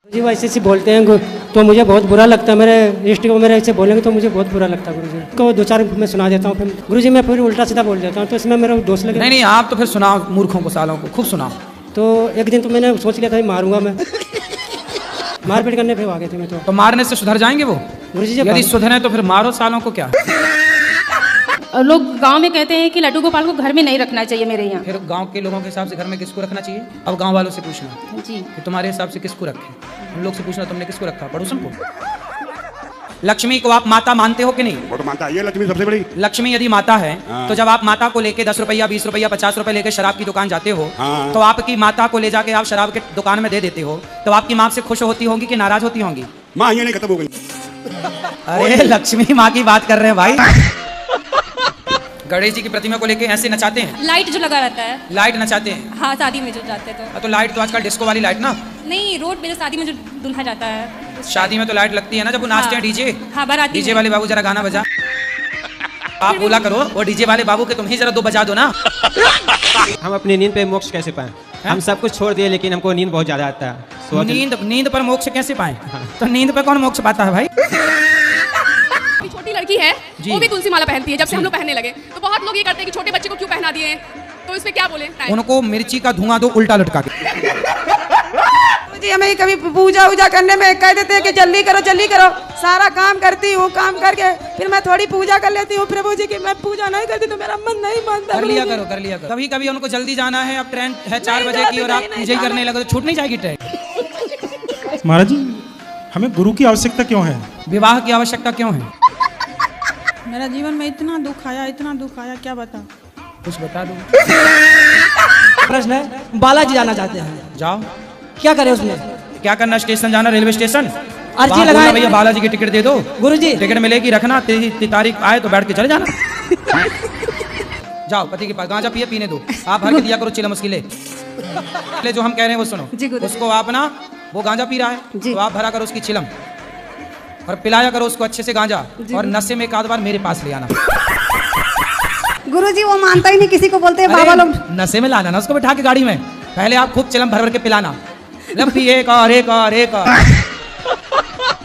जी वो ऐसे बोलते हैं तो मुझे बहुत बुरा लगता है। मेरे रिश्ते को मेरे ऐसे बोलेंगे तो मुझे बहुत बुरा लगता है गुरुजी को। दो चार मैं सुना देता हूँ, फिर गुरुजी मैं फिर उल्टा सीधा बोल देता हूँ, तो इसमें मेरा दोस्त लगे। नहीं आप तो फिर सुनाओ, मूर्खों को सालों को खूब सुनाओ। तो एक दिन तो मैंने सोच लिया था मारूंगा मैं, मारपीट करने फिर आ गए थे मैं। तो मारने से सुधर जाएंगे वो गुरुजी? यदि सुधरे तो फिर मारो सालों को। क्या लोग गांव में कहते हैं कि लड्डू गोपाल को घर में नहीं रखना चाहिए मेरे यहाँ। फिर गांव के लोगों के हिसाब से घर में किसको रखना चाहिए? अब गांव वालों से पूछना जी कि तुम्हारे हिसाब से किसको रखे। हम लोग से पूछना तुमने किसको रखा, पड़ोसन को? लक्ष्मी को आप माता मानते हो कि नहीं? वो तो मानता है, ये लक्ष्मी सबसे बड़ी। लक्ष्मी यदि माता है तो जब आप माता को लेके 10 रुपया 20 रुपया 50 रुपए लेके शराब की दुकान जाते हो, तो आपकी माता को ले जाके आप शराब के दुकान में दे देते हो, तो आपकी माँ से खुश होती होंगी कि नाराज होती होंगी? माँ ये नहीं खत्म हो गई। अरे लक्ष्मी माँ की बात कर रहे हैं भाई। गणेश जी की प्रतिमा को लेके ऐसे नचाते हैं, लाइट जो लगा रहता है, लाइट नचाते हैं। हाँ शादी में जो जाते हैं तो लाइट तो आजकल डिस्को वाली लाइट ना, नहीं रोड पे जो शादी में जो दुल्हा जाता है, शादी में तो लाइट लगती है ना जब वो नाचते हैं डीजे। हाँ बाराती डीजे वाले बाबू जरा गाना बजा। आप बोला करो वो डीजे वाले बाबू के तुम ही जरा दो बजा दो ना। हम अपनी नींद पे मोक्ष कैसे पाएं? हम सब कुछ छोड़ दिए लेकिन हमको नींद बहुत ज्यादा आता है। नींद पर मोक्ष कैसे पाएं? तो नींद पे कौन मोक्ष पाता है भाई? छोटी लड़की है वो भी तुलसी माला पहनती है, जब से हम लोग पहनने लगे तो बहुत लोग ये करते हैं कि छोटे बच्चे को क्यों पहना दिए, तो इस पे क्या बोले? उनको मिर्ची का धुआं दो उल्टा लटका के। जी हमें कभी पूजा वूजा करने में कह देते हैं कि जल्दी करो, सारा काम करती हूँ, काम करके फिर मैं थोड़ी पूजा कर लेती हूँ प्रभु जी की। मैं पूजा नहीं करती तो मेरा मन नहीं मानता। कर लिया करो। कभी कभी उनको जल्दी जाना है, अब ट्रेन है 4 बजे की और आप पूजा ही करने लगे तो छूट नहीं जाएगी ट्रेन। महाराज जी हमें गुरु की आवश्यकता क्यों है? विवाह की आवश्यकता क्यों है? मेरा जीवन में इतना दुख आया क्या बता। कुछ बता दो। प्रश्न है, बालाजी जाना चाहते हैं, जाओ। क्या करें उसमें? क्या करना? स्टेशन जाना, रेलवे स्टेशन अर्जी लगाए भैया बालाजी की टिकट दे दो। गुरुजी टिकट मिलेगी, रखना, तारीख आए तो बैठ के चले जाना। जाओ पति के पास, गांजा पिए, पीने दो। आप भर के दिया करो चिलम उसकी ले जो हम कह रहे हैं वो सुनो। उसको आप ना, वो गांजा पी रहा है तो आप भरा करो उसकी चिलम और पिलाया करो उसको अच्छे से गांजा, और नशे में एक आध बार मेरे पास ले आना। गुरुजी वो मानता ही नहीं, किसी को बोलते हैं बाबा लोग। नशे में लाना ना उसको बिठा के गाड़ी में, पहले आप खूब चिलम भर भर के पिलाना। एक और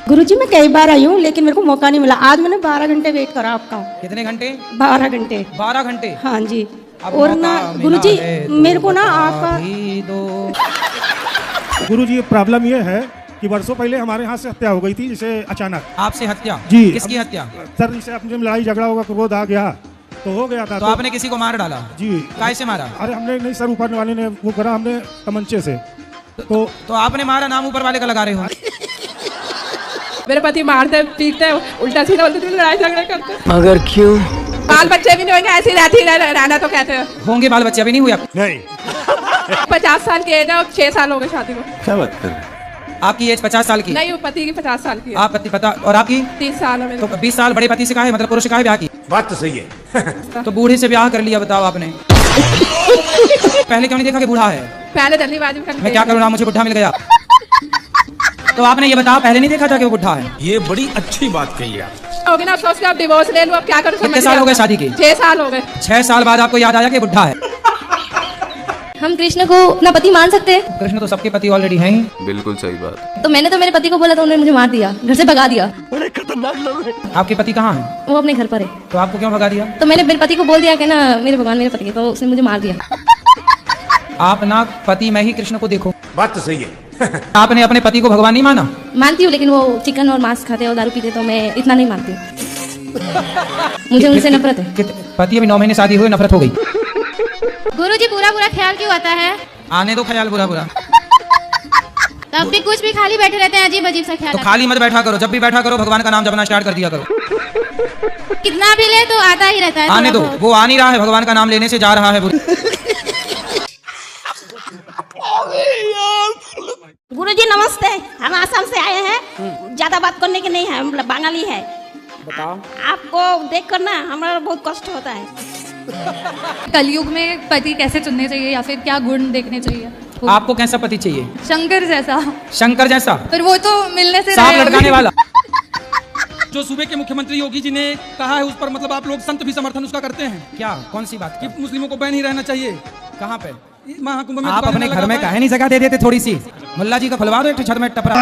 गुरुजी मैं कई बार आई हूँ लेकिन मेरे को मौका नहीं मिला। आज मैंने 12 घंटे वेट करा आपका। कितने घंटे? 12 घंटे। 12 घंटे? हाँ जी। और ना गुरुजी मेरे को ना आपका गुरुजी प्रॉब्लम ये है कि वर्षों पहले हमारे यहाँ से हत्या हो गई थी, जिसे अचानक। आपसे हत्या? जी। किसकी हत्या? सर जिसे अपने में लड़ाई झगड़ा होगा, क्रोध आ गया तो हो गया था। तो आपने किसी को मार डाला? जी। कैसे मारा? अरे हमने नहीं सर, ऊपर वाले ने वो करा, हमने तमंचे से। तो आपने मारा, नाम ऊपर वाले का लगा रहे हो। मेरे पति मारते पीटते उल्टा सीधा बोलते, लड़ाई झगड़े करते। मगर क्यों? बाल बच्चे भी नहीं होंगे, ऐसी रहना तो कहते हैं। होंगे बाल बच्चे? अभी नहीं हुए आप? नहीं। 50 साल की एज है, 6 साल हो गए शादी को। क्या बात कर? आपकी एज 50 साल की? नहीं, वो पति की 50 साल की है। आप पति पता, और आपकी? 30 साल है। तो 20 साल बड़े पति से कहा है, मतलब पुरुष से कहा है ब्याह की? बात तो सही है। तो बूढ़े से ब्याह कर लिया, बताओ आपने। पहले क्यों नहीं देखा कि बूढ़ा है? पहले जल्दीबाजी में मैं क्या करूँ ना, मुझे बुढ़ा मिल गया। तो आपने ये बताओ, पहले नहीं देखा था कि वो बुढ़ा है? ये बड़ी अच्छी बात कही है। होगी ना, अफसोस के आप डिवोर्स ले लो, अब क्या करूँ? कितने साल हो गए शादी के? 6 साल हो गए। 6 साल बाद आपको याद आया कि बुढ़ा है? हम कृष्ण को अपना पति मान सकते हैं? कृष्ण तो सबके पति ऑलरेडी हैं ही। बिल्कुल सही बात। तो मैंने तो मेरे पति को बोला तो उन्होंने मुझे मार दिया, घर से भगा दिया। बड़े खतरनाक लोग हैं। आपके पति कहाँ हैं? वो अपने घर पर है। तो आपको क्यों भगा दिया? तो मैंने मेरे पति को बोल दिया कि ना मेरे भगवान मेरे पति, तो उसने मुझे मार दिया। आप ना पति में ही कृष्ण को देखो। बात तो सही है। आपने अपने पति को भगवान नहीं माना? मानती हूँ, लेकिन वो चिकन और मांस खाते और दारू पीते, तो मैं इतना नहीं मानती हूँ। मुझे उनसे नफरत है। पति अभी 9 महीने शादी हुई, नफरत हो गई। गुरुजी बुरा बुरा ख्याल क्यों आता है? आने दो ख्याल बुरा बुरा। तब भी कुछ भी खाली बैठे रहते हैं, अजीब अजीब सा ख्याल। तो खाली मत बैठा करो, जब भी बैठा करो भगवान का नाम जपना स्टार्ट कर दिया करो। कितना भी ले तो आता ही रहता है। आने दो, वो आ नहीं रहा है, भगवान का नाम लेने से जा रहा है। गुरुजी नमस्ते, हम आसाम से आए हैं। ज्यादा बात करने की नहीं है, हम बंगाली है। बताओ। आपको देख कर ना हमारा बहुत कष्ट होता है। कलयुग में पति कैसे चुनने चाहिए या फिर क्या गुण देखने चाहिए? आपको कैसा पति चाहिए? शंकर जैसा। शंकर जैसा? पर वो तो मिलने से सांप लटकाने वाला। जो सूबे के मुख्यमंत्री योगी जी ने कहा है उस पर मतलब आप लोग संत भी समर्थन उसका करते हैं क्या? कौन सी बात? कि मुस्लिमों को बैन ही रहना चाहिए। कहाँ पे? महाकुंभ में आप दुकानें अपने ना घर लगा में पाए। काहे नहीं जगह दे देते थोड़ी सी? मुल्ला जी का खुलवा दो एक छत में टपरा।